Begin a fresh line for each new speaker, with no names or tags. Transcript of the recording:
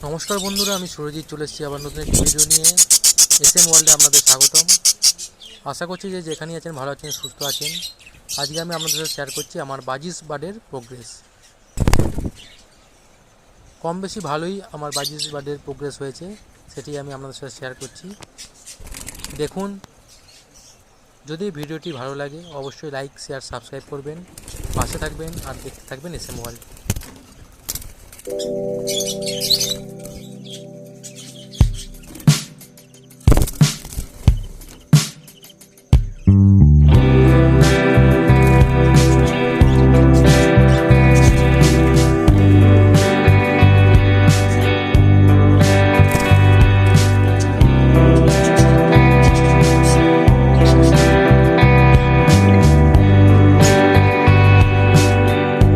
নমস্কার বন্ধুরা, আমি সুরজিৎ চলে এসেছি আবার নতুন একটি ভিডিও নিয়ে। এসএম ওয়ার্ল্ডে আপনাদের স্বাগতম। আশা করছি যে যেখানেই আছেন ভালো আছেন, সুস্থ আছেন। আজকে আমি আপনাদের সাথে শেয়ার করছি আমার বাজিস বার্ডের প্রোগ্রেস। কম বেশি ভালোই আমার বাজিস বার্ডের প্রোগ্রেস হয়েছে, সেটি আমি আপনাদের সাথে শেয়ার করছি। দেখুন, যদি ভিডিওটি ভালো লাগে অবশ্যই লাইক, শেয়ার, সাবস্ক্রাইব করবেন, পাশে থাকবেন আর দেখতে থাকবেন এসএম ওয়ার্ল্ড।